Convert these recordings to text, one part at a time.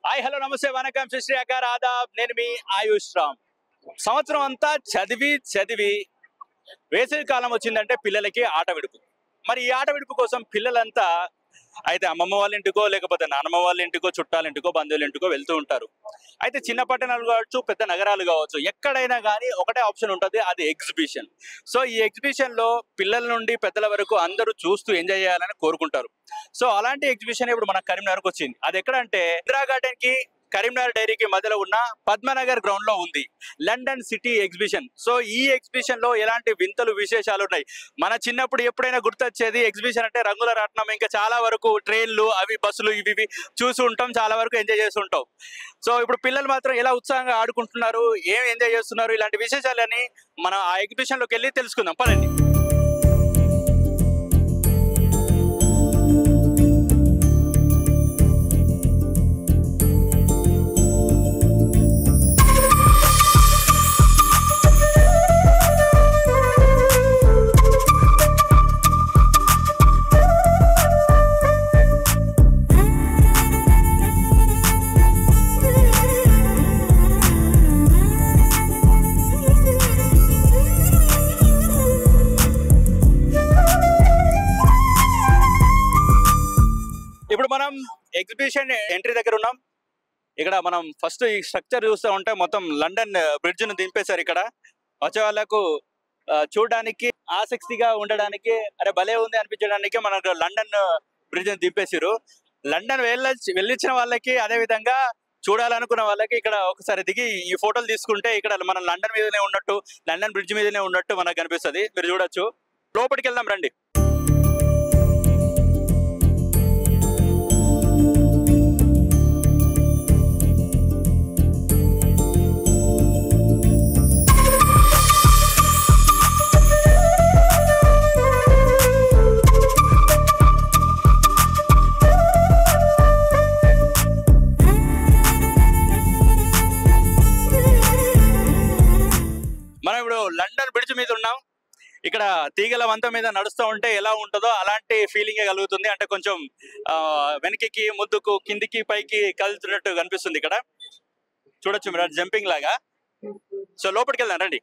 Hi hello నమస్తే వనకం శ్రీ అకార్ ఆదాబ్. నేను మీ ఆయుష్ రామ్. సంవత్సరం అంతా చదివి వేసవి కాలం వచ్చిందంటే పిల్లలకి ఆట విడుపు. మరి ఈ ఆట విడుపు కోసం పిల్లలంతా అయితే అమ్మమ్మ వాళ్ళ ఇంటికో లేకపోతే నాన్నమ్మ వాళ్ళ ఇంటికో చుట్టాల ఇంటికో బంధువుల ఇంటికో వెళ్తూ ఉంటారు. అయితే చిన్న పట్టణాలు కావచ్చు, పెద్ద నగరాలు కావచ్చు, ఎక్కడైనా కానీ ఒకటే ఆప్షన్ ఉంటుంది, అది ఎగ్జిబిషన్. సో ఈ ఎగ్జిబిషన్ లో పిల్లల నుండి పెద్దల వరకు అందరూ చూస్తూ ఎంజాయ్ చేయాలని కోరుకుంటారు. సో అలాంటి ఎగ్జిబిషన్ ఇప్పుడు మన కరీంనగర్కి వచ్చింది. అది ఎక్కడ అంటే ఇందిరా గార్డెన్ కి కరీంనగర్ డైరీకి మధ్యలో ఉన్న పద్మనగర్ గ్రౌండ్ లో ఉంది లండన్ సిటీ ఎగ్జిబిషన్. సో ఈ ఎగ్జిబిషన్ లో ఎలాంటి వింతలు విశేషాలు ఉన్నాయి. మన చిన్నప్పుడు ఎప్పుడైనా గుర్తొచ్చేది ఎగ్జిబిషన్ అంటే రంగుల రాట్నం, ఇంకా చాలా వరకు ట్రైన్లు, అవి బస్సులు, ఇవి చూసి ఉంటాం, చాలా వరకు ఎంజాయ్ చేస్తూ ఉంటాం. సో ఇప్పుడు పిల్లలు మాత్రం ఎలా ఉత్సాహంగా ఆడుకుంటున్నారు, ఏం ఎంజాయ్ చేస్తున్నారు, ఇలాంటి విశేషాలని మనం ఆ ఎగ్జిబిషన్ లోకి వెళ్ళి తెలుసుకుందాం. పదండి. ఇప్పుడు మనం ఎగ్జిబిషన్ ఎంట్రీ దగ్గర ఉన్నాం. ఇక్కడ మనం ఫస్ట్ ఈ స్ట్రక్చర్ చూస్తూ ఉంటే మొత్తం లండన్ బ్రిడ్జ్ ను దింపేశారు. ఇక్కడ వచ్చే వాళ్ళకు చూడడానికి ఆసక్తిగా ఉండడానికి, అరే భలే ఉంది అనిపించడానికి మనకు లండన్ బ్రిడ్జ్ ని దింపేసారు. లండన్ వెళ్ళిచ్చిన వాళ్ళకి, అదే విధంగా చూడాలనుకున్న వాళ్ళకి ఇక్కడ ఒకసారి దిగి ఈ ఫోటోలు తీసుకుంటే ఇక్కడ మనం లండన్ మీదనే ఉన్నట్టు, లండన్ బ్రిడ్జ్ మీదనే ఉన్నట్టు మనకు కనిపిస్తుంది. మీరు చూడొచ్చు. లోపలికి వెళ్దాం రండి. మనం ఇప్పుడు లండన్ బ్రిడ్జ్ మీద ఉన్నాం. ఇక్కడ తీగల వంత మీద నడుస్తూ ఉంటే ఎలా ఉంటుందో అలాంటి ఫీలింగే కలుగుతుంది. అంటే కొంచెం వెనక్కి, ముందుకు, కిందికి, పైకి కలుతున్నట్టు కనిపిస్తుంది. ఇక్కడ చూడొచ్చు మీరు, జంపింగ్ లాగా. సో లోపలికి వెళ్దాం రండి.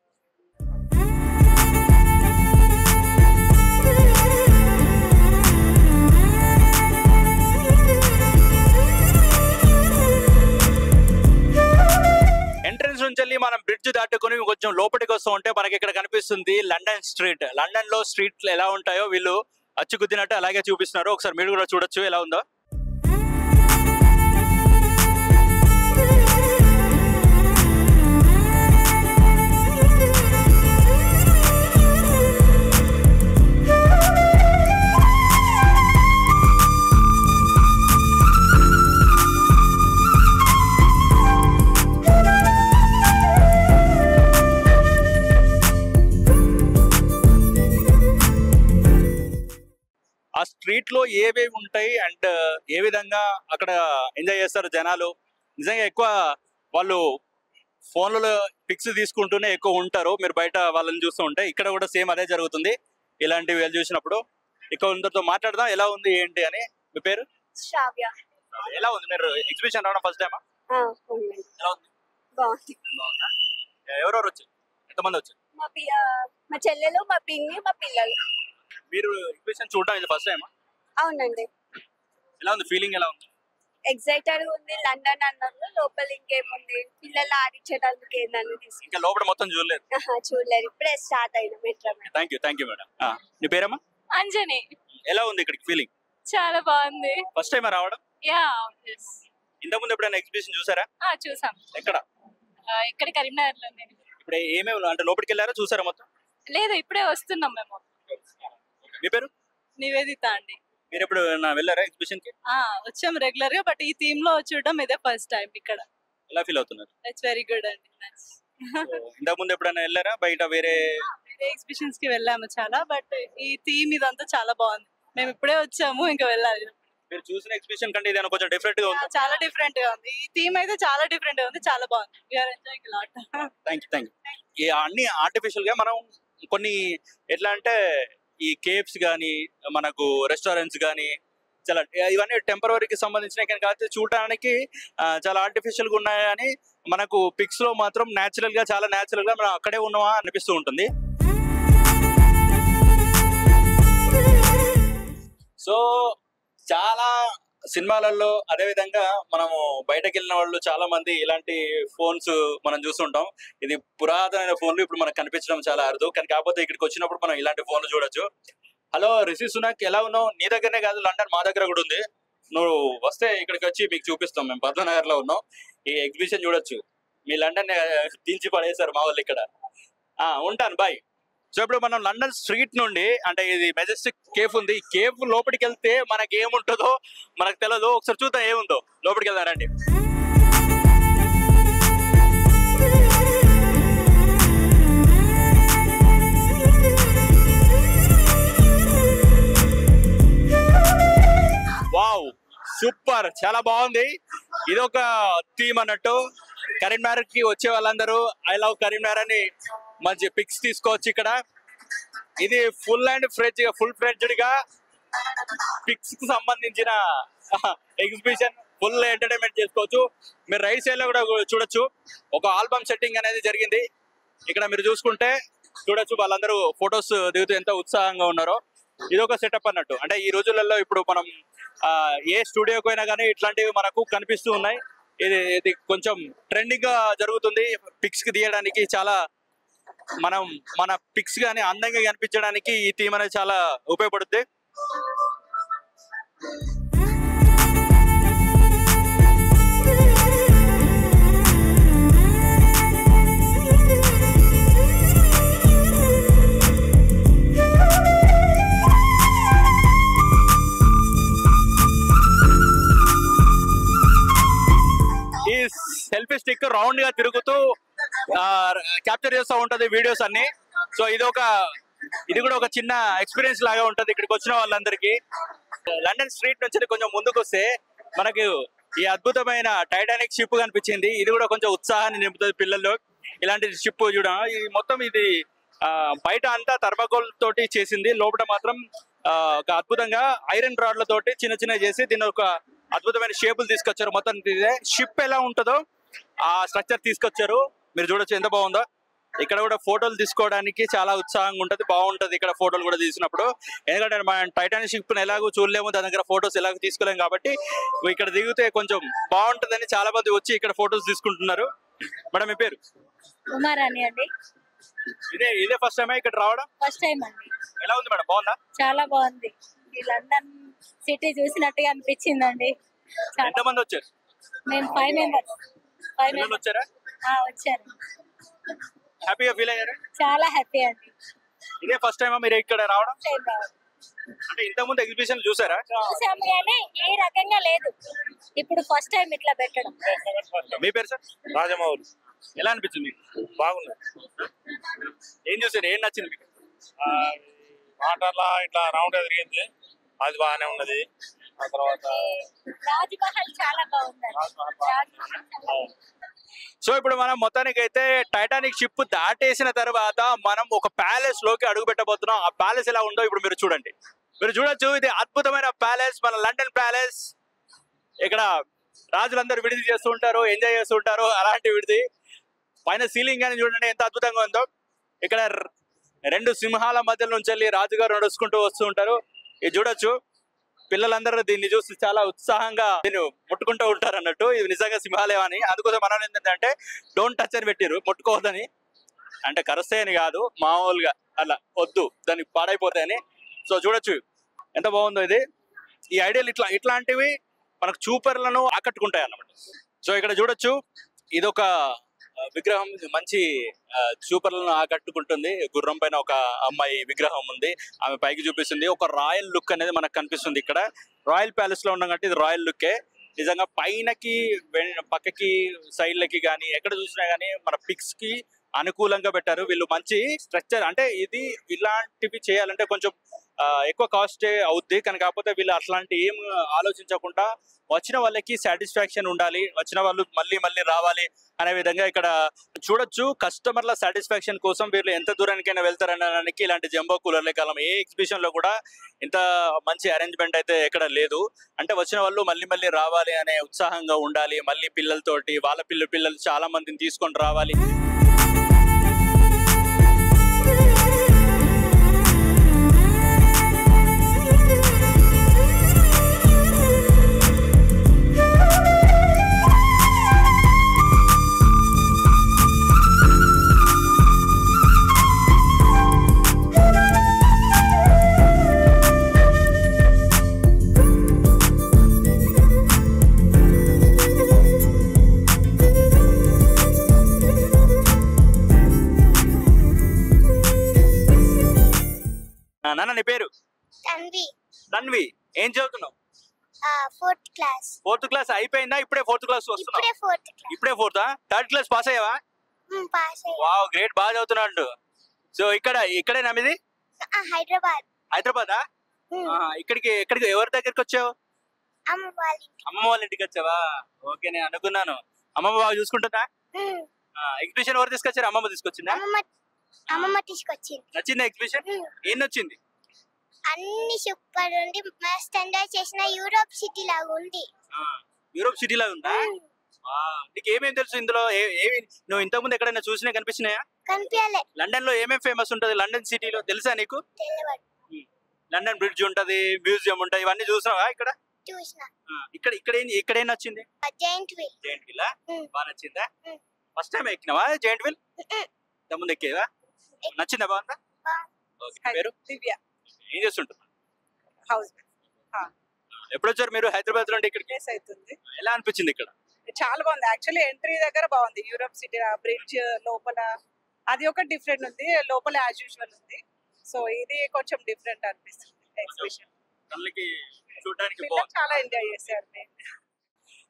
ఎంట్రన్స్ నుంచి వెళ్ళి మనం బ్రిడ్జ్ దాటుకొని కొంచెం లోపలికి వస్తూ ఉంటే మనకి ఇక్కడ కనిపిస్తుంది లండన్ స్ట్రీట్. లండన్ లో స్ట్రీట్లు ఎలా ఉంటాయో వీళ్ళు అచ్చుకుద్దినట్టు అలాగే చూపిస్తున్నారు. ఒకసారి మీరు కూడా చూడొచ్చు ఎలా ఉందో. ఆ స్ట్రీట్ లో ఏవేవి ఉంటాయి అండ్ ఏ విధంగా అక్కడ ఎంజాయ్ చేస్తారు జనాలు. నిజంగా ఎక్కువ వాళ్ళు ఫోన్లలో పిక్స్ తీసుకుంటూనే ఎక్కువ ఉంటారు. మీరు బయట వాళ్ళని చూస్తూ ఉంటే ఇక్కడ కూడా సేమ్ అదే జరుగుతుంది. ఇలాంటివి వెళ్ళి చూసినప్పుడు ఎక్కువ అందరితో మాట్లాడదాం ఎలా ఉంది ఏంటి అని. మీ పేరు? శ్రావ్య. ఎలా ఉంది? మీరు ఎగ్జిబిషన్ రావడం ఫస్ట్ టైమా? ఎలా ఉంది? బాగుందా? ఎవరెవరు వచ్చారు? ఎంతమంది వచ్చారు? మా చెల్లెలు, మా పిన్ని, మా పిల్లలు. మీరు ఎగ్జిబిషన్ చూడడం ఇది ఫస్ట్ టైమా? అవునండి. ఎలా ఉంది? ఫీలింగ్ ఎలా ఉంది? ఎక్సైటెడ్ ఉంది. లండన్ అన్నారు, లోపల ఇంకేముంది, పిల్లలు ఆడించడానికి ఏందని ఇంకా లోపల మొత్తం చూడలేదు. చూడలేదు, ఇప్పుడే స్టార్ట్ అయినా. Thank you madam. నీ పేరమ్మా? అంజని. ఎలా ఉంది ఇక్కడికి ఫీలింగ్? చాలా బాగుంది. ఫస్ట్ టైం రావడం? ఇంతకు ముందు ఎప్పుడైనా ఎగ్జిబిషన్ చూసారా? చూసాం. ఎక్కడ? ఇక్కడ కరీంనగర్ లో. ఇప్పుడు ఏమేమి అంటే లోపలికి వెళ్ళారా, చూసారా మొత్తం? లేదు, ఇప్పుడే వస్తున్నాం మేము. మీ పేరు? నివేదిత అండి. మీరు ఎప్పుడు వెళ్ళారా ఎగ్జిబిషన్ కి? వచ్చాం రెగ్యులర్ గా, బట్ ఈ థీమ్ లో చూడడం ఇదే ఫస్ట్ టైం ఇక్కడ. ఎలా ఫీల్ అవుతున్నారు? ఇట్స్ వెరీ గుడ్ అండి. ఇంతకు ముందు ఎప్పుడైనా వెళ్ళారా బయట వేరే ఎగ్జిబిషన్స్ కి వెళ్ళాము చాలా, బట్ ఈ థీమ్ ఇదంతా చాలా బాగుంది. మేము ఇప్పుడే వచ్చాము, ఇంకా వెళ్ళాలి. మీరు చూసిన ఎగ్జిబిషన్ కంటే ఇది కొంచెం డిఫరెంట్ గా ఉంది. చాలా డిఫరెంట్ గా ఉంది. ఈ థీమ్ అయితే చాలా డిఫరెంట్ గా ఉంది, చాలా బాగుంది. We are enjoying lot. Thank you. ఈ అన్ని ఆర్టిఫిషియల్ గా మనం కొన్ని ఎట్లా అంటే ఈ కేవ్స్ గానీ, మనకు రెస్టారెంట్స్ గానీ, చాలా ఇవన్నీ టెంపరరీకి సంబంధించినవి కానీ కాకపోతే చూడడానికి చాలా ఆర్టిఫిషియల్ గా ఉన్నాయని మనకు పిక్స్ లో మాత్రం న్యాచురల్ గా చాలా న్యాచురల్ గా మనం అక్కడే ఉన్నామా అనిపిస్తూ ఉంటుంది. సో చాలా సినిమాలలో అదేవిధంగా మనము బయటకు వెళ్ళిన వాళ్ళు చాలా మంది ఇలాంటి ఫోన్స్ మనం చూస్తుంటాం. ఇది పురాతనమైన ఫోన్లు ఇప్పుడు మనకు కనిపించడం చాలా అరుదు, కానీ కాకపోతే ఇక్కడికి వచ్చినప్పుడు మనం ఇలాంటి ఫోన్లు చూడొచ్చు. హలో రిషి సునాక్, ఎలా ఉన్నావు? నీ దగ్గరనే కాదు, లండన్ మా దగ్గర కూడా ఉంది. నువ్వు వస్తే ఇక్కడికి వచ్చి మీకు చూపిస్తాం. మేము పద్మనగర్ లో ఉన్నాం. ఈ ఎగ్జిబిషన్ చూడొచ్చు. మీ లండన్ దించి పడేశారు మా వాళ్ళు ఇక్కడ. ఉంటాను, బాయ్. సో ఇప్పుడు మనం లండన్ స్ట్రీట్ నుండి, అంటే ఇది మెజెస్టిక్ కేఫ్ ఉంది, ఈ కేఫ్ లోపలికి వెళ్తే మనకి ఏముంటుందో మనకు తెలియదు. ఒకసారి చూద్దాం ఏముందో. లోపలికి వెళ్దారండి. వావ్, సూపర్, చాలా బాగుంది. ఇది ఒక థీమ్ అన్నట్టు. కరీంనగర్ కి వచ్చే వాళ్ళందరూ ఐ లవ్ కరీంనగర్ అని మంచి పిక్స్ తీసుకోవచ్చు ఇక్కడ. ఇది ఫుల్ ఫ్లెడ్జ్డ్ గా పిక్స్ కి సంబంధించిన ఎగ్జిబిషన్. ఫుల్ ఎంటర్టైన్మెంట్ చేసుకోవచ్చు. మీరు రైట్ సైడ్ లో కూడా చూడొచ్చు. ఒక ఆల్బమ్ సెట్టింగ్ అనేది జరిగింది ఇక్కడ. మీరు చూసుకుంటే చూడొచ్చు, వాళ్ళందరూ ఫొటోస్ దిగుతూ ఎంత ఉత్సాహంగా ఉన్నారో. ఇది ఒక సెటప్ అన్నట్టు. అంటే ఈ రోజులలో ఇప్పుడు మనం ఏ స్టూడియోకి అయినా కానీ ఇట్లాంటివి మనకు కనిపిస్తూ ఉన్నాయి. ఇది కొంచెం ట్రెండింగ్ గా జరుగుతుంది. పిక్స్ కి తీయడానికి చాలా మనం మన పిక్స్ గానీ అందంగా కనిపించడానికి ఈ థీమ్ అనేది చాలా ఉపయోగపడుతుంది. ఈ సెల్ఫీ స్టిక్ రౌండ్ గా తిరుగుతూ క్యాప్చర్ చేస్తూ ఉంటది వీడియోస్ అన్ని. సో ఇది కూడా ఒక చిన్న ఎక్స్పీరియన్స్ లాగా ఉంటది ఇక్కడికి వచ్చిన వాళ్ళందరికీ. లండన్ స్ట్రీట్ నుంచి కొంచెం ముందుకు వస్తే మనకు ఈ అద్భుతమైన టైటానిక్ షిప్ కనిపించింది. ఇది కూడా కొంచెం ఉత్సాహాన్ని నింపుతుంది పిల్లల్లో. ఇలాంటి షిప్ చూడడం, ఇది మొత్తం ఇది బయట అంతా థర్మాకోల్ తోటి చేసింది, లోపల మాత్రం ఒక అద్భుతంగా ఐరన్ రాడ్ల తోటి చిన్న చిన్న చేసి దీని ఒక అద్భుతమైన షేపులు తీసుకొచ్చారు. మొత్తం షిప్ ఎలా ఉంటుందో ఆ స్ట్రక్చర్ తీసుకొచ్చారు. మీరు చూడొచ్చు ఎంత బాగుందో. ఇక్కడ కూడా ఫోటోలు తీసుకోవడానికి చాలా ఉత్సాహంగా ఉంటది, బాగుంటది ఇక్కడ ఫోటోలు కూడా తీసినప్పుడు. ఎందుకంటే మనం టైటానిక్ షిప్ ఎలాగో చూడలేము, దాని దగ్గర ఫోటోస్ ఎలాగో తీసుకోలేము కాబట్టి ఇక్కడ దిగితే కొంచెం బాగుంటదని చాలా మంది వచ్చి ఇక్కడ ఫోటోస్ తీసుకుంటున్నారు. మేడం మీ పేరు? కుమారాణి అండి. ఇదే ఫస్ట్ టైం ఇక్కడ రావడం? ఫస్ట్ టైం అండి. ఎలా ఉంది మేడం? బాగుందా? చాలా బాగుంది. ఈ లండన్ సిటీ చూసినట్టుగా అనిపించిందండి. ఎంతమంది వచ్చారు? మేము 5 మెంబర్స్. వచ్చారా? వచ్చారు. హ్యాపీగా ఫీల్ అయ్యారా? చాలా హ్యాపీ అండి. ఇదే ఫస్ట్ టైం మీరు ఇక్కడ రావడం? టైం రావడం. అంటే ఇంతకుముందు ఎగ్జిబిషన్ చూసారా? చూసాము కానీ ఈ రకంగా లేదు. ఇప్పుడు ఫస్ట్ టైం ఇట్లా పెట్టడం. మీ పేరు సార్? రాజమౌళి. ఎలా అనిపించింది? బాగుంది. ఏం చూసారు? ఏం నచ్చింది మీకు? వాటర్లా ఇట్లా రౌండ్ తిరిగింది, అది బాగానే ఉన్నది. ఆ తర్వాత రాజ్మహల్ చాలా బాగుంది. సో ఇప్పుడు మనం మొత్తానికి అయితే టైటానిక్ షిప్ దాటేసిన తర్వాత మనం ఒక ప్యాలెస్ లోకి అడుగు పెట్టబోతున్నాం. ఆ ప్యాలెస్ ఎలా ఉందో ఇప్పుడు మీరు చూడండి. మీరు చూడొచ్చు, ఇది అద్భుతమైన ప్యాలెస్, మన లండన్ ప్యాలెస్. ఇక్కడ రాజులందరూ విడిది చేస్తూ ఉంటారు, ఎంజాయ్ చేస్తూ ఉంటారు. అలాంటి విడిది పైన సీలింగ్ అని చూడండి ఎంత అద్భుతంగా ఉందో. ఇక్కడ 2 సింహాల మధ్య నుంచి వెళ్ళి రాజుగారు నడుచుకుంటూ వస్తూ ఉంటారు. ఇది చూడొచ్చు. పిల్లలందరూ దీన్ని చూసి చాలా ఉత్సాహంగా దీన్ని ముట్టుకుంటూ ఉంటారు అన్నట్టు. ఇది నిజంగా సింహాలయం అని. అందుకోసం మనం ఏంటంటే డోంట్ టచ్ అని పెట్టిరు, ముట్టుకోవద్దని. అంటే కరుస్తాయని కాదు, మామూలుగా అలా వద్దు, దానికి పాడైపోతాయని. సో చూడొచ్చు ఎంత బాగుందో ఇది. ఈ ఐడియాలు ఇట్లాంటివి మనకు చూపర్లను ఆకట్టుకుంటాయి అన్నమాట. సో ఇక్కడ చూడొచ్చు, ఇదొక విగ్రహం మంచి చూపర్లను ఆకట్టుకుంటుంది. గుర్రం పైన ఒక అమ్మాయి విగ్రహం ఉంది, ఆమె పైకి చూపిస్తుంది. ఒక రాయల్ లుక్ అనేది మనకు కనిపిస్తుంది ఇక్కడ. రాయల్ ప్యాలెస్ లో ఉన్నాం కాబట్టి ఇది రాయల్ లుక్కే. నిజంగా పైనకి పక్కకి సైడ్లకి కానీ ఎక్కడ చూసినా కానీ మన పిక్స్ కి అనుకూలంగా పెట్టారు వీళ్ళు. మంచి స్ట్రక్చర్. అంటే ఇది ఇలాంటివి చేయాలంటే కొంచెం ఎక్కువ కాస్టే అవుద్ది. కానీ కాకపోతే వీళ్ళు అట్లాంటి ఏం ఆలోచించకుండా వచ్చిన వాళ్ళకి సాటిస్ఫాక్షన్ ఉండాలి, వచ్చిన వాళ్ళు మళ్ళీ మళ్ళీ రావాలి అనే విధంగా ఇక్కడ చూడొచ్చు. కస్టమర్ల సాటిస్ఫాక్షన్ కోసం వీళ్ళు ఎంత దూరానికైనా వెళ్తారనడానికి ఇలాంటి జంబో కూలర్లే కాలం. ఏ ఎగ్జిబిషన్ లో కూడా ఇంత మంచి అరేంజ్మెంట్ అయితే ఎక్కడ లేదు. అంటే వచ్చిన వాళ్ళు మళ్ళీ మళ్ళీ రావాలి అనే ఉత్సాహంగా ఉండాలి, మళ్ళీ పిల్లలతోటి వాళ్ళ పిల్లలు చాలా మందిని తీసుకొని రావాలి. నాన్న నీ పేరు? తన్వి. ఏం చదువుతున్నావు? 4th class. 4th క్లాస్ అయిపోయిందా? ఇప్పుడే 4th క్లాస్ వస్తున్నావు? ఇప్పుడే 4th. 3rd క్లాస్ పాస్ అయ్యావా? పాస్ అయ్యా. వావ్, గ్రేట్, బాగా చదువుతున్నాడు. సో ఇక్కడేనా మీది? హైదరాబాదా? ఇక్కడికి ఎవరి దగ్గరికి వచ్చావు? అమ్మమ్మ వాళ్ళ ఇంటికి వచ్చావా? ఓకే, నేను అనుకున్నాను అమ్మమ్మ బాగా చూసుకుంటుందా? ఎగ్జిబిషన్ ఎవరు తీసుకొచ్చారు? అమ్మమ్మ తీసుకొచ్చిందా? అమ్మమ్మ తీసుకొచ్చింది. నచ్చిందా ఎగ్జిబిషన్? ఏం నచ్చింది? అన్ని సూపర్ ఉంది, మస్త్ ఎంజాయ్ చేసిన. యూరోప్ సిటీ లాగా ఉంది. యూరోప్ సిటీ లాగా ఉందా? నీకు ఏమేమి తెలుసు ఇందులో? నువ్వు ఇంతకుముందు ఎక్కడైనా చూసినా కనిపించినాయా? కనిపించలే. లండన్ లో ఏమేమి ఫేమస్ ఉంటది? లండన్ సిటీలో తెలుసా నీకు? లండన్ బ్రిడ్జ్ ఉంటది, మ్యూజియం ఉంటది, ఇవన్నీ చూసినావా? ఇక్కడ చూసినా. ఇక్కడ ఏం నచ్చింది? Giant wheel. జైంట్ వీల్ బాగా నచ్చిందా? ఫస్ట్ టైం ఎక్కినావా జైంట్ వీల్? ఇంతకుముందు ఎక్కేవా? నచ్చిందా? బాగుందా? పేరు దివ్య. ఏం చేస్తుంటారు? హౌస్. ఎప్పుడు వచ్చారు మీరు హైదరాబాద్ నుండి ఇక్కడికి? అవుతుంది. ఎలా అనిపించింది ఇక్కడ? చాలా బాగుంది. యాక్చువల్లీ ఎంట్రీ దగ్గర బాగుంది. యూరోప్ సిటీ బ్రిడ్జ్ లోపల అది ఒక డిఫరెంట్ ఉంది, లోపల యాజ్ యూజువల్ ఉంది. సో ఇది కొంచెం డిఫరెంట్ అనిపిస్తుంది ఎగ్జిబిషన్. చూడడానికి చాలా ఎంజాయ్ చేశారు.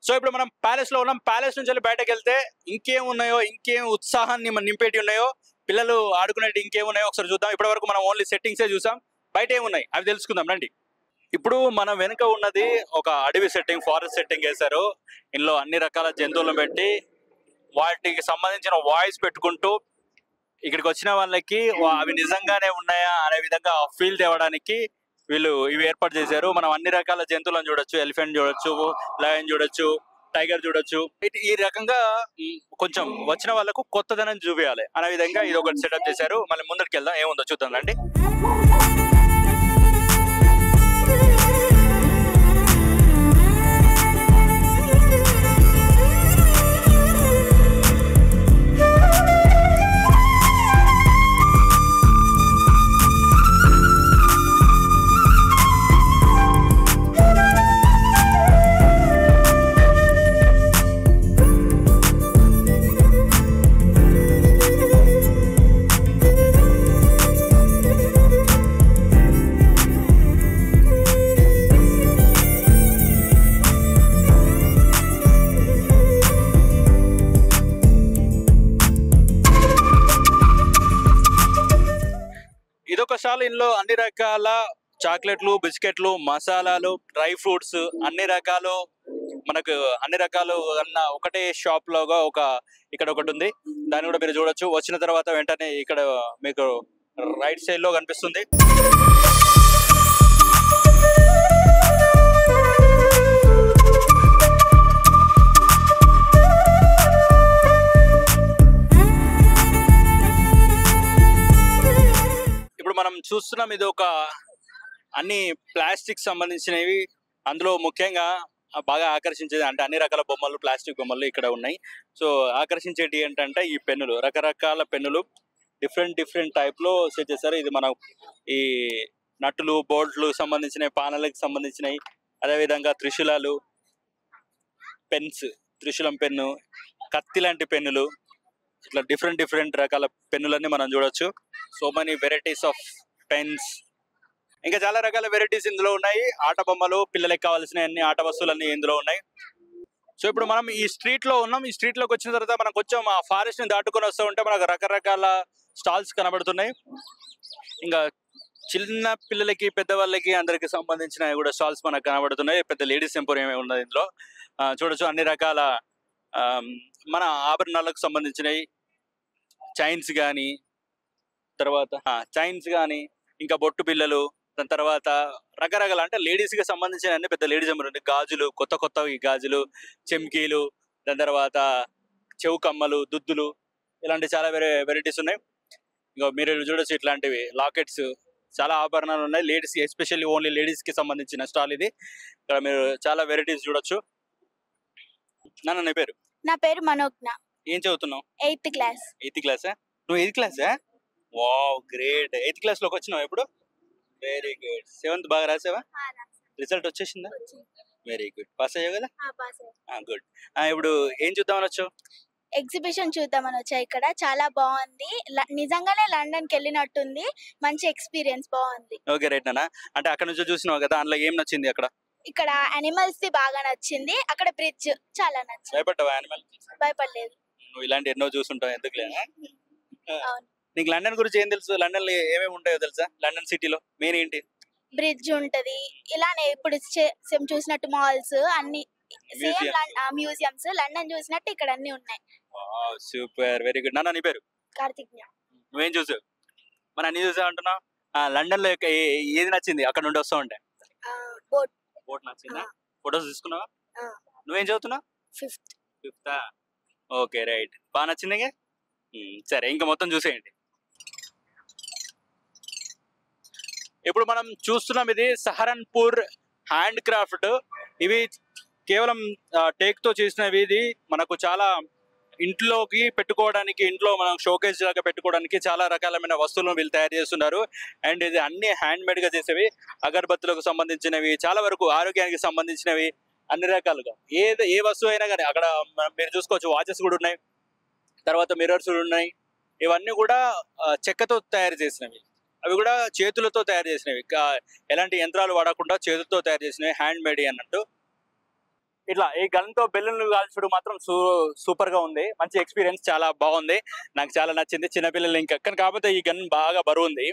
సో ఇప్పుడు మనం ప్యాలెస్ లో ఉన్నాం. ప్యాలెస్ నుంచి బయటకు వెళ్తే ఇంకేం ఉన్నాయో, ఇంకేం ఉత్సాహాన్ని నింపేటి ఉన్నాయో, పిల్లలు ఆడుకునేటి ఇంకేం ఉన్నాయో ఒకసారి చూద్దాం. ఇప్పటి వరకు మనం ఓన్లీ సెట్టింగ్సే చూసాం, బయట ఏమున్నాయి అవి తెలుసుకుందాం రండి. ఇప్పుడు మన వెనుక ఉన్నది ఒక అడవి సెట్టింగ్, ఫారెస్ట్ సెట్టింగ్ వేశారు. ఇందులో అన్ని రకాల జంతువులను పెట్టి వాటికి సంబంధించిన వాయిస్ పెట్టుకుంటూ ఇక్కడికి వచ్చిన వాళ్ళకి అవి నిజంగానే ఉన్నాయా అనే విధంగా ఫీల్ తేవడానికి వీళ్ళు ఇవి ఏర్పాటు చేశారు. మనం అన్ని రకాల జంతువులను చూడొచ్చు, ఎలిఫెంట్ చూడొచ్చు, లయన్ చూడొచ్చు, టైగర్ చూడొచ్చు. ఈ రకంగా కొంచెం వచ్చిన వాళ్ళకు కొత్తదనం చూపించాలి అనే విధంగా ఇది ఒకటి సెటప్ చేశారు. మళ్ళీ ముందరికి వెళ్దాం, ఏముందో చూద్దాం రండి. ఇదొకసారి ఇందులో అన్ని రకాల చాక్లెట్లు, బిస్కెట్లు, మసాలాలు, డ్రై ఫ్రూట్స్ అన్ని రకాలు మనకు అన్ని రకాలు అన్న ఒకటే షాప్ లోగా ఇక్కడ ఒకటి ఉంది. దాన్ని కూడా మీరు చూడొచ్చు. వచ్చిన తర్వాత వెంటనే ఇక్కడ మీకు రైట్ సైడ్ లో కనిపిస్తుంది. ఇప్పుడు మనం చూస్తున్నాం ఇది ఒక అన్ని ప్లాస్టిక్ సంబంధించినవి. అందులో ముఖ్యంగా బాగా ఆకర్షించేది అంటే అన్ని రకాల బొమ్మలు, ప్లాస్టిక్ బొమ్మలు ఇక్కడ ఉన్నాయి. సో ఆకర్షించేటి ఏంటంటే ఈ పెన్నులు, రకరకాల పెన్నులు డిఫరెంట్ టైప్ లో సెట్ చేశారు. ఇది మనం ఈ నట్టులు, బోల్ట్లు సంబంధించినవి, పానలకు సంబంధించినవి, అదేవిధంగా త్రిశూలాలు, పెన్స్, త్రిశూలం పెన్ను, కత్తి లాంటి పెన్నులు, ఇట్లా డిఫరెంట్ రకాల పెన్నులన్నీ మనం చూడొచ్చు. So many varieties of pens, ఇంకా చాలా రకాల వెరైటీస్ ఇందులో ఉన్నాయి. ఆట బొమ్మలు, పిల్లలకి కావాల్సిన అన్ని ఆట వస్తువులన్నీ ఇందులో ఉన్నాయి. సో ఇప్పుడు మనం ఈ స్ట్రీట్ లో ఉన్నాం. ఈ స్ట్రీట్ లోకి వచ్చిన తర్వాత మనం కొంచెం ఆ ఫారెస్ట్ ని దాటుకొని వస్తూ ఉంటే మనకు రకరకాల స్టాల్స్ కనబడుతున్నాయి. ఇంకా చిన్న పిల్లలకి పెద్దవాళ్ళకి అందరికి సంబంధించిన కూడా స్టాల్స్ మనకు కనబడుతున్నాయి. పెద్ద లేడీస్ ఎంపోరియం ఉన్నది ఇందులో. చూడొచ్చు అన్ని రకాల మన ఆభరణాలకు సంబంధించినవి చైన్స్ కానీ ఇంకా బొట్టు పిల్లలు, దాని తర్వాత రకరకాల అంటే లేడీస్కి సంబంధించిన అన్ని పెద్ద లేడీస్ ఎంపోరియం. గాజులు, కొత్త గాజులు, చెమ్కీలు, దాని తర్వాత చెవు కమ్మలు, దుద్దులు, ఇలాంటి చాలా వెరైటీస్ ఉన్నాయి. ఇంకా మీరు చూడొచ్చు ఇట్లాంటివి లాకెట్స్, చాలా ఆభరణాలు ఉన్నాయి. లేడీస్ ఎస్పెషల్లీ ఓన్లీ లేడీస్ కి సంబంధించిన స్టాల్ ఇది. ఇక్కడ మీరు చాలా వెరైటీస్ చూడొచ్చు. నీ పేరు? నా పేరు మనోజ్ఞ. ఏం చదువుతున్నావు? 8th class. 8th క్లాసా? నువ్వు 8th క్లాసా? Wow, great. 8th క్లాస్ లోకి వచ్చినావు ఎప్పుడు? Very good. 7th బాగా రాసావా? రిజల్ట్ వచ్చేసిందా? Very good. పాస్ అయ్యావు కదా? గుడ్. ఇప్పుడు ఏం చూద్దామని వచ్చావు? ఎగ్జిబిషన్ చూద్దామని వచ్చా. ఇక్కడ చాలా బాగుంది, నిజంగానే లండన్ కి వెళ్ళినట్టుంది. మంచి ఎక్స్పీరియన్స్, బాగుంది. ఓకే, రైట్ నాన్న. అంటే అక్కడ నుంచి చూసినావు కదా, అందులో ఏం నచ్చింది? అక్కడ ఇక్కడ అనిమల్స్ ది బాగా నచ్చింది. అక్కడ బ్రిడ్జ్ చాలా నచ్చింది. భయపడ్డావా యానిమల్? భయపడలేదు. నువ్వు ఇలాంటి ఎన్నో చూసుంటావు, ఎందుకులే. అవును. నీకు లండన్ గురించి ఏం తెలుసు? లండన్ లో ఏమేమి ఉంటాయో తెలుసా? లండన్ సిటీలో మెయిన్ ఏంటి? బ్రిడ్జ్ ఉంటది, ఇలానే ఇప్పుడు చూసినట్టు మాల్స్ అన్ని సేమ్. మ్యూజియంస్ లండన్ చూసినట్టు ఇక్కడ అన్ని ఉన్నాయి. Super, very good. నాన్న నీ పేరు? కార్తిజ్ఞ. నువ్వేం చూసావు? మరి అన్ని చూసావు అంటున్నావు. లండన్ లో ఏది నచ్చింది అక్కడ నుండి వస్తా ఉంటే? బోట్ నచ్చిందా? ఫొటోస్ తీసుకున్నావా? నువ్వేం చదువుతున్నావు? 5th. Okay, right. బాగా నచ్చింది. సరే, ఇంకా మొత్తం చూసేయండి. ఇప్పుడు మనం చూస్తున్నాం ఇది సహరన్పూర్ హ్యాండ్ క్రాఫ్ట్. ఇవి కేవలం టేక్ తో చేసినవి. ఇది మనకు చాలా ఇంట్లోకి పెట్టుకోవడానికి, ఇంట్లో మనం షోకేస్ లాగా పెట్టుకోవడానికి చాలా రకాలమైన వస్తువులను వీళ్ళు తయారు చేస్తున్నారు. అండ్ ఇది అన్ని హ్యాండ్ మేడ్ గా చేసేవి. అగరబత్తులకు సంబంధించినవి, చాలా వరకు ఆరోగ్యానికి సంబంధించినవి, అన్ని రకాలుగా ఏ వస్తువు అయినా కానీ అక్కడ మీరు చూసుకోవచ్చు. వాచెస్ కూడా ఉన్నాయి, తర్వాత మిర్రర్స్ కూడా ఉన్నాయి. ఇవన్నీ కూడా చెక్కతో తయారు చేసినవి. అవి కూడా చేతులతో తయారు చేసినవి, ఎలాంటి యంత్రాలు వాడకుండా చేతులతో తయారు చేసినవి, హ్యాండ్ మేడ్ అన్నట్టు. ఇట్లా ఈ గన్ తో బెలూన్లు కాల్చడం మాత్రం సూపర్ గా ఉంది. మంచి ఎక్స్పీరియన్స్, చాలా బాగుంది, నాకు చాలా నచ్చింది. చిన్నపిల్లలు ఇంకా కాకపోతే ఈ గన్ బాగా బరువు ఉంది,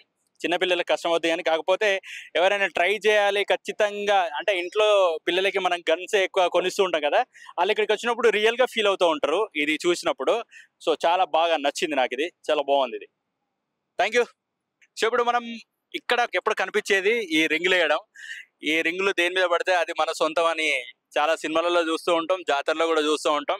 చిన్నపిల్లలకి కష్టం అవుతుంది. కానీ కాకపోతే ఎవరైనా ట్రై చేయాలి ఖచ్చితంగా అంటే ఇంట్లో పిల్లలకి మనం గన్స్ ఎక్కువ కొనిస్తూ ఉంటాం కదా, వాళ్ళు ఇక్కడికి వచ్చినప్పుడు రియల్ గా ఫీల్ అవుతూ ఉంటారు ఇది చూసినప్పుడు. సో చాలా బాగా నచ్చింది నాకు, ఇది చాలా బాగుంది ఇది. Thank you. సో ఇప్పుడు మనం ఇక్కడ ఎప్పుడు కనిపించేది ఈ రింగులు వేయడం. ఈ రింగులు దేని మీద పడితే అది మన సొంతం అని చాలా సినిమాలలో చూస్తూ ఉంటాం, జాతరలో కూడా చూస్తూ ఉంటాం.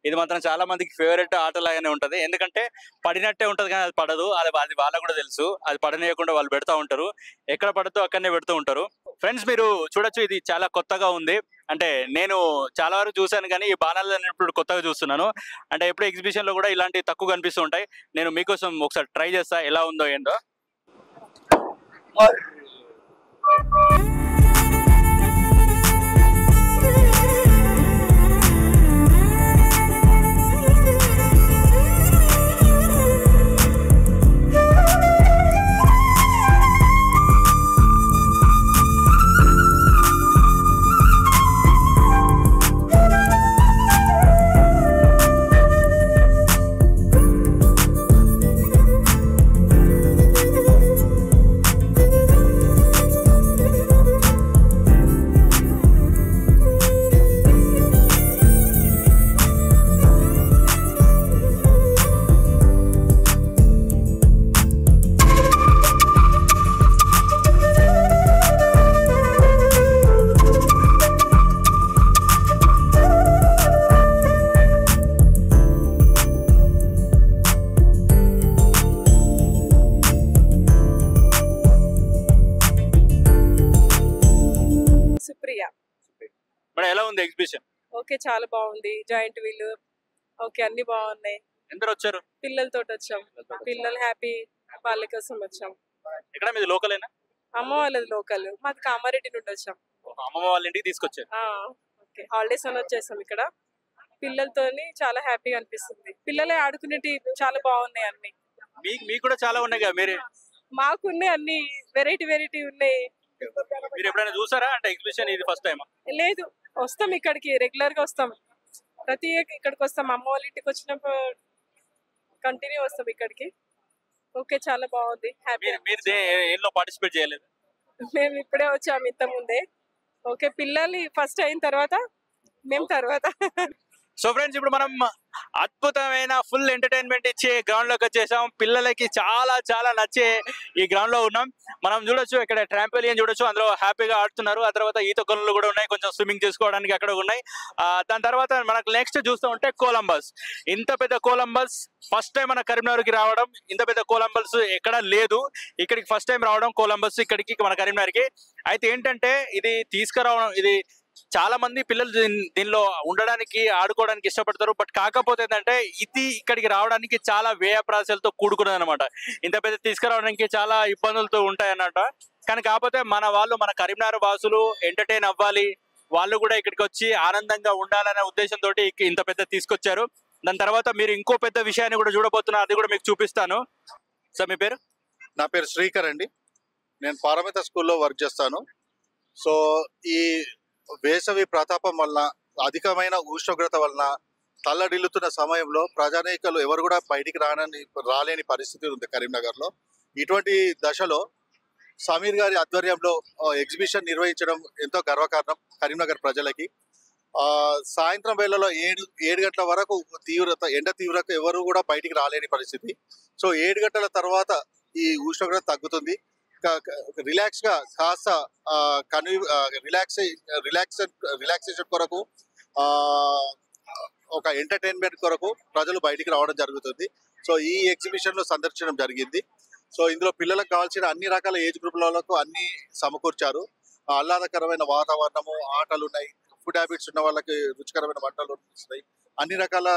ఇది మాత్రం చాలా మందికి ఫేవరెట్ ఆటలాగానే ఉంటది. ఎందుకంటే పడినట్టే ఉంటది కానీ అది పడదు, అది వాళ్ళకు కూడా తెలుసు. అది పడనీయకుండా వాళ్ళు పెడతా ఉంటారు, ఎక్కడ పడుతూ అక్కడనే పెడుతూ ఉంటారు. ఫ్రెండ్స్ మీరు చూడొచ్చు, ఇది చాలా కొత్తగా ఉంది. అంటే నేను చాలా వరకు చూశాను కానీ ఈ బాణాలు ఇప్పుడు కొత్తగా చూస్తున్నాను. అంటే ఎప్పుడు ఎగ్జిబిషన్ లో కూడా ఇలాంటివి తక్కువ కనిపిస్తూ ఉంటాయి. నేను మీకోసం ఒకసారి ట్రై చేస్తా ఎలా ఉందో ఏందో. ఎలా ఉంది ఎగ్జిబిషన్? ఓకే, చాలా బాగుంది. జాయింట్ వీల్ ఓకే, అన్ని బాగున్నాయి. ఎందరు వచ్చారు? పిల్లలతో వచ్చాం, పిల్లలు హ్యాపీ వాళ్ళ కోసం వచ్చాం. ఇక్కడ మీది లోకలేనా? అమ్మ వాళ్ళది లోకల్, మాది కామారెడ్డి నుండి వచ్చాం. అమ్మమ్మ వాళ్ళ ఇంటికి తీసుకొచ్చారు. ఓకే, హాలిడేస్ అని వచ్చేసాం. ఇక్కడ పిల్లలతోని చాలా హ్యాపీగా అనిపిస్తుంది. పిల్లలే ఆడుకునేటి చాలా బాగున్నాయి అన్ని. మీకు కూడా చాలా ఉన్నాయి కదా? మీరే మాకున్నాయి అన్ని, వెరైటీ ఉన్నాయి. మీరు ఎప్పుడైనా చూసారా అంటే ఎగ్జిబిషన్? ఇది ఫస్ట్ టైం? లేదు, వస్తాం ఇక్కడికి, రెగ్యులర్ గా వస్తాం. ప్రతి ఇక్కడికి వస్తాం. అమ్మ వాళ్ళ ఇంటికి వచ్చినప్పుడు కంటిన్యూ వస్తాం ఇక్కడికి. ఓకే చాలా బాగుంది హ్యాపీ. మీరు ఏలో పార్టిసిపేట్ చేయలేదు? మేము ఇప్పుడే వచ్చాము ఇంత ముందే. ఓకే పిల్లలు ఫస్ట్ అయిన తర్వాత మేము తర్వాత. సో ఫ్రెండ్స్, ఇప్పుడు మనం అద్భుతమైన ఫుల్ ఎంటర్టైన్మెంట్ ఇచ్చే గ్రౌండ్ లోకి వచ్చేసాం. పిల్లలకి చాలా చాలా నచ్చే ఈ గ్రౌండ్ లో ఉన్నాం. మనం చూడొచ్చు, ఇక్కడ ట్రాంపోలిన్ చూడొచ్చు, అందులో హ్యాపీగా ఆడుతున్నారు. ఆ తర్వాత ఈత కొలలు కూడా ఉన్నాయి, కొంచెం స్విమ్మింగ్ చేసుకోవడానికి అక్కడ ఉన్నాయి. దాని తర్వాత మనకు నెక్స్ట్ చూస్తూ ఉంటే కొలంబస్. ఇంత పెద్ద కొలంబస్ ఫస్ట్ టైం మన కరీంనగర్కి రావడం. ఇంత పెద్ద కొలంబస్ ఎక్కడ లేదు, ఇక్కడికి ఫస్ట్ టైం రావడం కొలంబస్ ఇక్కడికి మన కరీంనగర్కి. అయితే ఏంటంటే ఇది తీసుకురావడం, ఇది చాలా మంది పిల్లలు దీనిలో ఉండడానికి ఆడుకోవడానికి ఇష్టపడతారు. బట్ కాకపోతే ఏంటంటే ఇది ఇక్కడికి రావడానికి చాలా వ్యయ ప్రాసలతో కూడుకున్నది అనమాట. ఇంత పెద్ద తీసుకురావడానికి చాలా ఇబ్బందులతో ఉంటాయి అన్నమాట. కానీ కాకపోతే మన వాళ్ళు, మన కరీంనగర్ వాసులు ఎంటర్టైన్ అవ్వాలి, వాళ్ళు కూడా ఇక్కడికి వచ్చి ఆనందంగా ఉండాలనే ఉద్దేశంతో ఇంత పెద్ద తీసుకొచ్చారు. దాని తర్వాత మీరు ఇంకో పెద్ద విషయాన్ని కూడా చూడబోతున్నారు, అది కూడా మీకు చూపిస్తాను. సార్ మీ పేరు? నా పేరు శ్రీకర్ అండి. నేను పారమిత స్కూల్లో వర్క్ చేస్తాను. సో ఈ వేసవి ప్రతాపం వలన, అధికమైన ఉష్ణోగ్రత వలన తల్లడిల్లుతున్న సమయంలో ప్రజానీకులు ఎవరు కూడా బయటికి రాలేని పరిస్థితి ఉంది కరీంనగర్లో. ఇటువంటి దశలో సమీర్ గారి ఆధ్వర్యంలో ఎగ్జిబిషన్ నిర్వహించడం ఎంతో గర్వకారణం కరీంనగర్ ప్రజలకి. సాయంత్రం వేళలో 7 గంటల వరకు ఎండ తీవ్రత ఎవరు కూడా బయటికి రాలేని పరిస్థితి. సో 7 గంటల తర్వాత ఈ ఉష్ణోగ్రత తగ్గుతుంది. రిలాక్స్ గా కాస్త రిలాక్సేషన్ కొరకు, ఒక ఎంటర్టైన్మెంట్ కొరకు ప్రజలు బయటికి రావడం జరుగుతుంది. సో ఈ ఎగ్జిబిషన్ లో సందర్శించడం జరిగింది. సో ఇందులో పిల్లలకు కావాల్సిన అన్ని రకాల ఏజ్ గ్రూప్లకు అన్ని సమకూర్చారు. ఆహ్లాదకరమైన వాతావరణము, ఆటలు ఉన్నాయి, ఫుడ్ హ్యాబిట్స్ ఉన్న వాళ్ళకి రుచికరమైన వంటలు ఉన్నాయి, అన్ని రకాల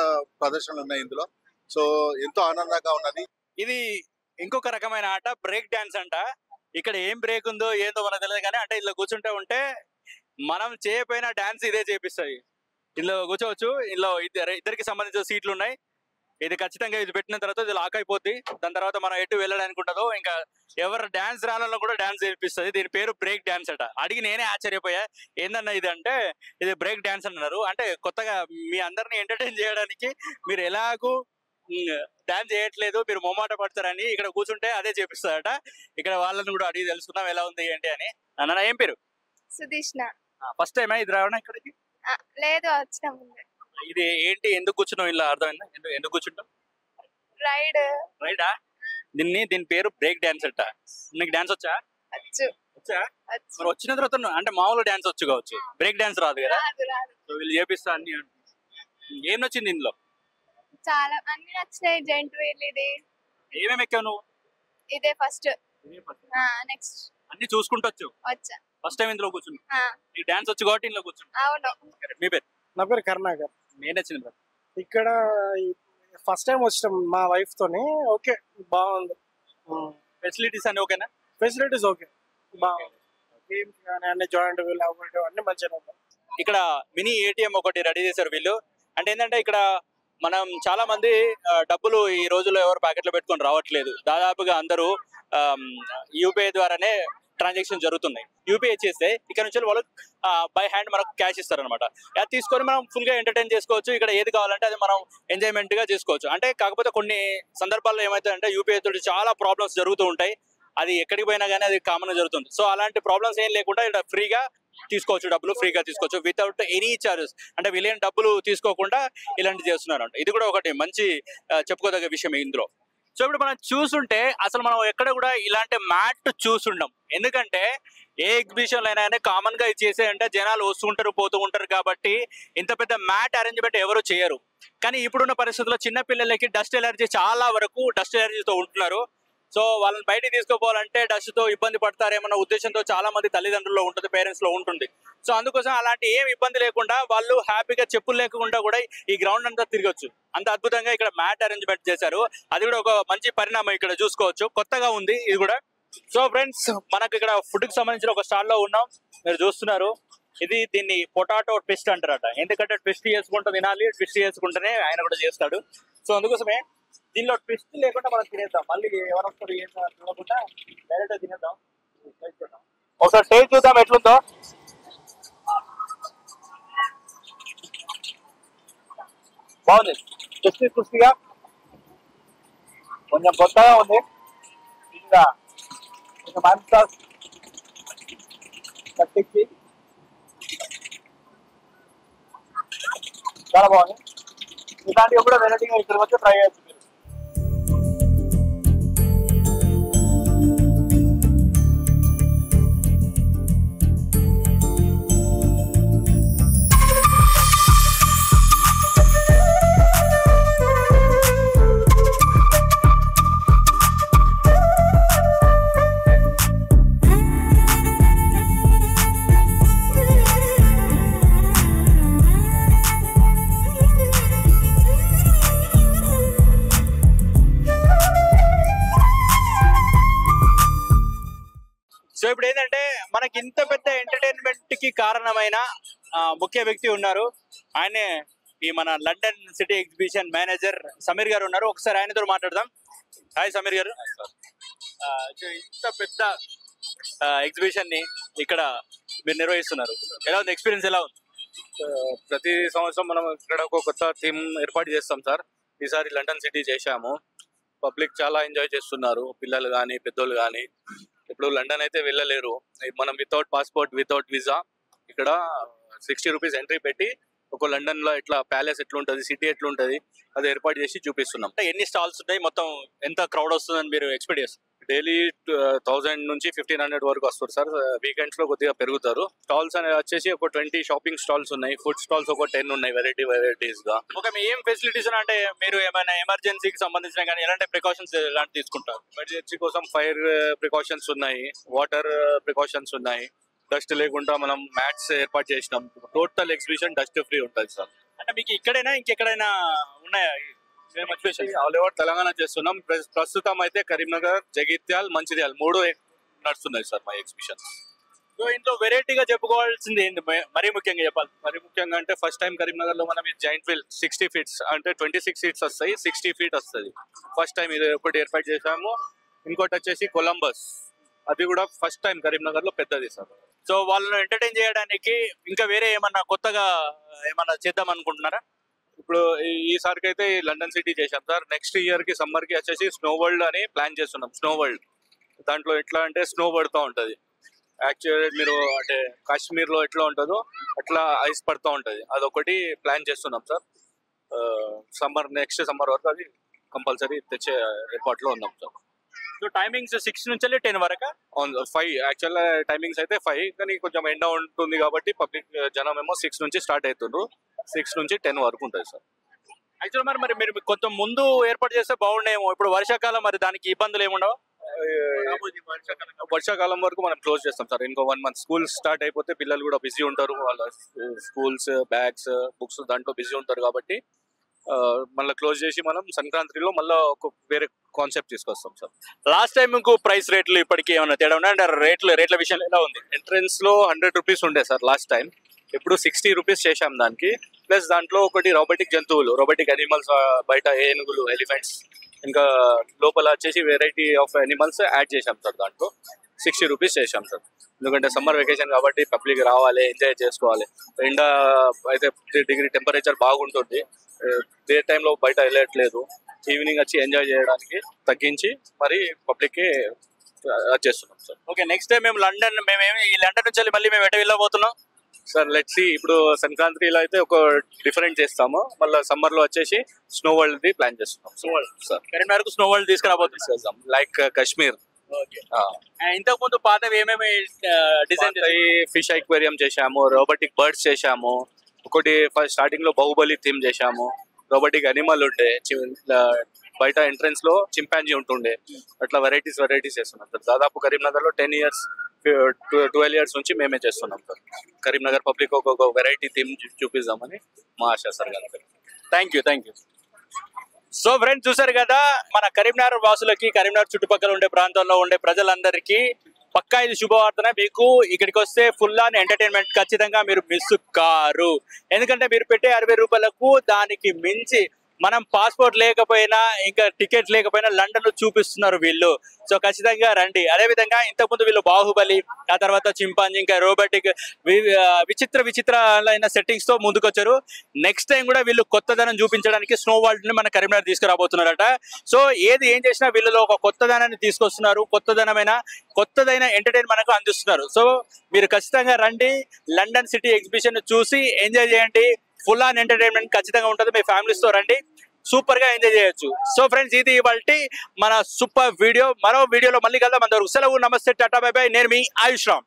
ప్రదర్శనలు ఉన్నాయి ఇందులో. సో ఎంతో ఆనందంగా ఉన్నది. ఇది ఇంకొక రకమైన ఆట, బ్రేక్ డాన్స్ అంట. ఇక్కడ ఏం బ్రేక్ ఉందో ఏందో మనకు తెలియదు, కానీ అంటే ఇలా కూర్చుంటే ఉంటే మనం చేయకపోయిన డాన్స్ ఇదే చేపిస్తుంది. ఇందులో కూర్చోవచ్చు. ఇందులో ఇద్దరికి సంబంధించిన సీట్లు ఉన్నాయి. ఇది ఖచ్చితంగా ఇది పెట్టిన తర్వాత ఇది లాక్ అయిపోద్ది. దాని తర్వాత మనం ఎటు వెళ్ళడానికి ఉంటుందో, ఇంకా ఎవరు డాన్స్ రాళ్ళలో కూడా డాన్స్ చేపిస్తుంది. దీని పేరు బ్రేక్ డాన్స్ అట. అడిగి నేనే ఆశ్చర్యపోయా, ఏందన్నా ఇది అంటే ఇది బ్రేక్ డాన్స్ అన్నారు. అంటే కొత్తగా మీ అందరిని ఎంటర్టైన్ చేయడానికి మీరు ఎలాగూ డాన్స్ చేయట్లేదు, మీరు మొమ్మాట పడతారని ఇక్కడ కూర్చుంటే అదే చేపిస్తారట. ఇక్కడ వాళ్ళని కూడా అడిగి తెలుసుకున్నాం ఎలా ఉంది ఏంటి అని. అన్న ఏం పేరు? సుదీష్ణ. ఫస్ట్ టైమా ఇది రావడం ఇక్కడికి? లేదు, వచ్చిన ముందే. ఇది ఏంటి, ఎందుకు కూర్చున్నావు ఇలా? అర్థమైందా ఎందుకు కూర్చుంటావు? రైడా? దీని పేరు బ్రేక్ డాన్స్ అట. నీకు డాన్స్ వచ్చా? వచ్చా? మరి వచ్చిన తర్వాత అంటే మామూలు డాన్స్ వచ్చు కావచ్చు, బ్రేక్ డాన్స్ రాదు కదా. సో వీళ్ళు చేపిస్తా అన్ని. ఏం నచ్చింది ఇందులో? చాలా అన్ని నచ్చినాయి. జెంట్ వీల్ ఇది. ఏమేమి ఎక్కావు నువ్వు? ఇదే ఫస్ట్. నెక్స్ట్ అన్ని చూసుకుంటూ వచ్చా. ఫస్ట్ టైం ఇందులో కూర్చున్నా. నీకు డాన్స్ వచ్చు కాబట్టి ఇందులో కూర్చున్నా. అవును. మీ పేరు? నా పేరు కరుణాకర్. ఏం నచ్చింది ఇక్కడ? ఫస్ట్ టైం వచ్చినాం మా వైఫ్ తోని. ఓకే బాగుంది. ఫెసిలిటీస్ అన్ని ఓకేనా? ఫెసిలిటీస్ ఓకే, బాగుంది. గేమ్స్ కానీ అన్ని జాయింట్ వీల్ అన్ని మంచిగా ఉన్నాయి. ఇక్కడ మినీ ఏటీఎం ఒకటి రెడీ చేశారు వీళ్ళు. అంటే ఏంటంటే ఇక్కడ మనం చాలా మంది డబ్బులు ఈ రోజుల్లో ఎవరు ప్యాకెట్లో పెట్టుకొని రావట్లేదు. దాదాపుగా అందరూ యూపీఐ ద్వారానే ట్రాన్సాక్షన్ జరుగుతున్నాయి. యూపీఐ చేస్తే ఇక్కడ నుంచి వాళ్ళు బై హ్యాండ్ మనకు క్యాష్ ఇస్తారనమాట. అది తీసుకొని మనం ఫుల్ గా ఎంటర్టైన్ చేసుకోవచ్చు. ఇక్కడ ఏది కావాలంటే అది మనం ఎంజాయ్మెంట్ గా చేసుకోవచ్చు. అంటే కాకపోతే కొన్ని సందర్భాల్లో ఏమవుతుందంటే యూపీఐ తోటి చాలా ప్రాబ్లమ్స్ జరుగుతూ ఉంటాయి. అది ఎక్కడికి పోయినా కానీ అది కామన్ జరుగుతుంది. సో అలాంటి ప్రాబ్లమ్స్ ఏం లేకుండా ఇక్కడ ఫ్రీగా తీసుకోవచ్చు, డబ్బులు ఫ్రీగా తీసుకోవచ్చు వితౌట్ ఎనీ చార్జెస్. అంటే వీళ్ళేం డబ్బులు తీసుకోకుండా ఇలాంటి చేస్తున్నారు. ఇది కూడా ఒకటి మంచి చెప్పుకోదగ్గ విషయం ఇందులో. సో ఇప్పుడు మనం చూస్తుంటే అసలు మనం ఎక్కడ కూడా ఇలాంటి మ్యాట్ చూసుండం. ఎందుకంటే ఏ ఎగ్జిబిషన్లు అయినా కానీ కామన్ గా చేసే అంటే జనాలు వస్తుంటారు పోతూ ఉంటారు కాబట్టి ఇంత పెద్ద మ్యాట్ అరేంజ్మెంట్ ఎవరు చేయరు. కానీ ఇప్పుడున్న పరిస్థితుల్లో చిన్న పిల్లలకి డస్ట్ ఎలర్జీ, చాలా వరకు డస్ట్ ఎలర్జీతో ఉంటున్నారు. సో వాళ్ళని బయటికి తీసుకుపోవాలంటే డస్ట్ తో ఇబ్బంది పడతారేమన్న ఉద్దేశంతో చాలా మంది తల్లిదండ్రుల్లో ఉంటుంది, పేరెంట్స్ లో ఉంటుంది. సో అందుకోసం అలాంటి ఏం ఇబ్బంది లేకుండా వాళ్ళు హ్యాపీగా చెప్పులు లేకుండా కూడా ఈ గ్రౌండ్ అంతా తిరగొచ్చు. అంత అద్భుతంగా ఇక్కడ మ్యాట్ అరేంజ్మెంట్ చేశారు. అది కూడా ఒక మంచి పరిణామం. ఇక్కడ చూసుకోవచ్చు, కొత్తగా ఉంది ఇది కూడా. సో ఫ్రెండ్స్, మనకు ఇక్కడ ఫుడ్ కి సంబంధించిన ఒక స్టాల్ లో ఉన్నాం, మీరు చూస్తున్నారు. దీన్ని పొటాటో ట్విస్ట్ అంటారట. ఎందుకంటే ట్విస్ట్ చేసుకుంటూ తినాలి, ట్విస్ట్ చేసుకుంటేనే ఆయన కూడా చేస్తాడు. సో అందుకోసమే దీనిలో ట్విస్ట్ లేకుండా మనం తినేద్దాం. మళ్ళీ ఎవరొస్తారు ఏం చూడకుండా డైరెక్ట్ తినేద్దాం. ఒకసారి టేస్ట్ చూద్దాం ఎట్లుందో. బాగుంది, క్రిస్పీగా కొంచెం కొత్తగా ఉంది. ఇట్లా కొంచెం అంతా కట్టించి చాలా బాగుంది. ఇలాంటివి కూడా వెరైటీగా ఇక్కడ వచ్చి ట్రై చేయొచ్చు మీరు. సో ఇప్పుడు ఏంటంటే మనకి ఇంత పెద్ద ఎంటర్టైన్మెంట్ కి కారణమైన ముఖ్య వ్యక్తి ఉన్నారు. ఆయనే ఈ మన London city exhibition manager Sameer గారు ఉన్నారు. ఒకసారి ఆయనతో మాట్లాడదాం. హాయ్ సమీర్ గారు. ఇంత పెద్ద ఎగ్జిబిషన్ ని ఇక్కడ మీరు నిర్వహిస్తున్నారు, ఎలా ఉంది ఎక్స్పీరియన్స్? ఎలా ఉంది? ప్రతి సంవత్సరం మనం ఇక్కడ ఒక కొత్త థీమ్ ఏర్పాటు చేస్తాం సార్. ఈసారి లండన్ సిటీ చేశాము. పబ్లిక్ చాలా ఎంజాయ్ చేస్తున్నారు, పిల్లలు కానీ పెద్దోళ్ళు కానీ. ఇప్పుడు లండన్ అయితే వెళ్ళలేరు, మనం వితౌట్ పాస్పోర్ట్ వితౌట్ వీసా ఇక్కడ 60 రూపీస్ ఎంట్రీ పెట్టి ఒక లండన్ లో ఎట్లా ప్యాలెస్ ఎట్లుంటది, సిటీ ఎట్లుంటది అది ఏర్పాటు చేసి చూపిస్తున్నాం. ఎన్ని స్టాల్స్ ఉన్నాయి, మొత్తం ఎంత క్రౌడ్ వస్తుందని మీరు ఎక్స్పెక్ట్ చేస్తారు? డైలీ 1000 నుంచి 1500 వరకు వస్తారు సార్. వీకెండ్స్ లో కొద్దిగా పెరుగుతారు. స్టాల్స్ అనేవి వచ్చేసి ఒక 20 షాపింగ్ స్టాల్స్ ఉన్నాయి, ఫుడ్ స్టాల్స్ ఒక 10 ఉన్నాయి వెరైటీస్ గా. ఓకే, మీ ఏం ఫెసిలిటీస్ అంటే మీరు ఏమైనా ఎమర్జెన్సీకి సంబంధించిన కానీ ఎలాంటి ప్రికాషన్స్ ఎలాంటి తీసుకుంటారు? ఎమర్జెన్సీ కోసం ఫైర్ ప్రికాషన్స్ ఉన్నాయి, వాటర్ ప్రికాషన్స్ ఉన్నాయి, డస్ట్ లేకుండా మనం మ్యాట్స్ ఏర్పాటు చేసినాం. టోటల్ ఎగ్జిబిషన్ డస్ట్ ఫ్రీ ఉంటుంది సార్. అంటే మీకు ఇక్కడైనా ఇంకెక్కడైనా ఉన్నాయా ఆల్ ఓవర్ తెలంగాణ చేస్తున్నాం. ప్రస్తుతం అయితే కరీంనగర్, జగిత్యాల్, మంచిర్యాల్ 3 నడుస్తున్నాయి సార్ మా ఎగ్జిబిషన్. సో ఇంట్లో వెరైటీగా చెప్పుకోవాల్సింది ఏంటి మరీ ముఖ్యంగా చెప్పాలి? మరీ ముఖ్యంగా అంటే ఫస్ట్ టైం కరీంనగర్ లో మనం జాయింట్ వీల్ 60 ఫీట్స్ అంటే 26 సీట్స్ వస్తాయి, 60 ఫీట్ వస్తుంది. ఫస్ట్ టైం ఇది ఒకటి ఏర్పాటు చేశాము. ఇంకోటి వచ్చేసి కొలంబస్, అది కూడా ఫస్ట్ టైం కరీంనగర్ లో పెద్దది సార్. సో వాళ్ళని ఎంటర్టైన్ చేయడానికి ఇంకా వేరే ఏమన్నా కొత్తగా ఏమన్నా చేద్దాం అనుకుంటున్నారా? ఇప్పుడు ఈసారికి అయితే లండన్ సిటీ చేశాం సార్. నెక్స్ట్ ఇయర్ కి సమ్మర్ కి వచ్చేసి స్నో వరల్డ్ అని ప్లాన్ చేస్తున్నాం. స్నో వరల్డ్ దాంట్లో ఎట్లా అంటే స్నో పడుతూ ఉంటది. యాక్చువల్లీ మీరు అంటే కాశ్మీర్ లో ఎట్లా ఉంటుందో అట్లా ఐస్ పడుతూ ఉంటది. అదొకటి ప్లాన్ చేస్తున్నాం సార్. నెక్స్ట్ సమ్మర్ వరకు అది కంపల్సరీ తెచ్చే ఏర్పాట్లో ఉన్నాం సార్. సో టైమింగ్స్ 6 నుంచి 10 వరకు? 5 యాక్చువల్ టైమింగ్స్ అయితే 5, కానీ కొంచెం ఎండ ఉంటుంది కాబట్టి పబ్లిక్ జనం ఏమో 6 నుంచి స్టార్ట్ అవుతుండ్రు. 6 నుంచి 10 వరకు ఉంటుంది సార్. యాక్చువల్ మరి మీరు కొంచెం ముందు ఏర్పాటు చేస్తే బాగుండేమో. ఇప్పుడు వర్షాకాలం, మరి దానికి ఇబ్బందులు ఏముండవు? వర్షాకాలం వరకు మనం క్లోజ్ చేస్తాం సార్. ఇంకో 1 మంత్ స్కూల్స్ స్టార్ట్ అయిపోతే పిల్లలు కూడా బిజీ ఉంటారు, వాళ్ళ స్కూల్స్ బ్యాగ్స్ బుక్స్ దాంట్లో బిజీ ఉంటారు కాబట్టి మళ్ళీ క్లోజ్ చేసి మనం సంక్రాంతిలో మళ్ళీ ఒక వేరే కాన్సెప్ట్ తీసుకొస్తాం సార్. లాస్ట్ టైం మీకు ప్రైస్ రేట్లు ఇప్పటికీ ఏమైనా తేడా ఉన్నాయి అంటే రేట్ల విషయంలో ఎలా ఉంది? ఎంట్రన్స్ లో 100 రూపీస్ ఉండే సార్ లాస్ట్ టైం. ఇప్పుడు 60 రూపీస్ చేశాం దానికి. ప్లస్ దాంట్లో ఒకటి రోబోటిక్ జంతువులు, రోబోటిక్ అనిమల్స్, బయట ఏనుగులు, ఎలిఫెంట్స్, ఇంకా లోపల వచ్చేసి వెరైటీ ఆఫ్ అనిమల్స్ యాడ్ చేశాం సార్. దాంట్లో 60 రూపీస్ చేశాం సార్. ఎందుకంటే సమ్మర్ వెకేషన్ కాబట్టి పబ్లిక్ రావాలి, ఎంజాయ్ చేసుకోవాలి. ఎండ అయితే 30 డిగ్రీ టెంపరేచర్ బాగుంటుంది. డే టైంలో బయట వెళ్ళట్లేదు, ఈవినింగ్ వచ్చి ఎంజాయ్ చేయడానికి తగ్గించి మరి పబ్లిక్కి చేస్తున్నాం సార్. ఓకే, నెక్స్ట్ టైం మేము ఈ లండన్ నుంచి మళ్ళీ మేము ఎట వెళ్ళబోతున్నాం సార్? Let's see. ఇప్పుడు సంక్రాంతిలో అయితే ఒక డిఫరెంట్ చేస్తాము, మళ్ళీ సమ్మర్ లో వచ్చేసి స్నో వరల్డ్ ది ప్లాన్ చేస్తున్నాం. Snow world sir, Karimnagar snow world తీసుకురాబోతున్నాం లైక్ కాశ్మీర్. ఇంతకు ముందు పాతవి ఏమేమి డిజైన్? ఫిష్ అక్వేరియం చేశాము, రోబోటిక్ బర్డ్స్ చేశాము, ఒకటి ఫస్ట్ స్టార్టింగ్ లో బాహుబలి థీమ్ చేశాము, రోబోటిక్ అనిమల్ ఉండే, బయట ఎంట్రన్స్ లో చింపాంజీ ఉంటుండే. అట్లా వెరైటీస్ చేస్తున్నాం సార్. దాదాపు కరీంనగర్ లో 10 ఇయర్స్ 12 ఇయర్స్ నుంచి మేమే చేస్తున్నాం సార్. కరీంనగర్ పబ్లిక్ ఒక వెరైటీ థీమ్ చూపిద్దామని మా ఆశ sir. Thank you. So friends, చూసారు కదా, మన కరీంనగర్ వాసులకి, కరీంనగర్ చుట్టుపక్కల ఉండే ప్రాంతాల్లో ఉండే ప్రజలందరికీ పక్కా ఇది శుభవార్తనే. మీకు ఇక్కడికి వస్తే ఫుల్ ఆన్ ఎంటర్టైన్మెంట్ ఖచ్చితంగా మీరు మిస్ కారు. ఎందుకంటే మీరు పెట్టే 60 రూపాయలకు దానికి మించి మనం పాస్పోర్ట్ లేకపోయినా ఇంకా టికెట్ లేకపోయినా లండన్ చూపిస్తున్నారు వీళ్ళు. సో ఖచ్చితంగా రండి. అదేవిధంగా ఇంతకుముందు వీళ్ళు బాహుబలి, ఆ తర్వాత చింపాంజీ, ఇంకా రోబోటిక్ విచిత్రమైన సెట్టింగ్స్ తో ముందుకొచ్చారు. నెక్స్ట్ టైం కూడా వీళ్ళు కొత్తదనం చూపించడానికి స్నో వరల్డ్ ని మన కరీంనగర్ తీసుకురాబోతున్నారట. సో ఏం చేసినా వీళ్ళలో ఒక కొత్తదనాన్ని తీసుకొస్తున్నారు, కొత్తదైన ఎంటర్టైన్ మనకు అందిస్తున్నారు. సో మీరు ఖచ్చితంగా రండి, లండన్ సిటీ ఎగ్జిబిషన్ చూసి ఎంజాయ్ చేయండి. ఫుల్ ఆన్ ఎంటర్టైన్మెంట్ ఖచ్చితంగా ఉంటుంది. మీ ఫ్యామిలీస్ తో రండి, సూపర్ గా ఎంజాయ్ చేయొచ్చు. సో ఫ్రెండ్స్, ఇది ఇవాల్టి మన సూపర్ వీడియో. మరో వీడియోలో మళ్ళీ కలుద్దాం. అంతవరకు సెలవు, నమస్తే, టాటా, బై బై. నేను మీ ఆయుష్ రామ్.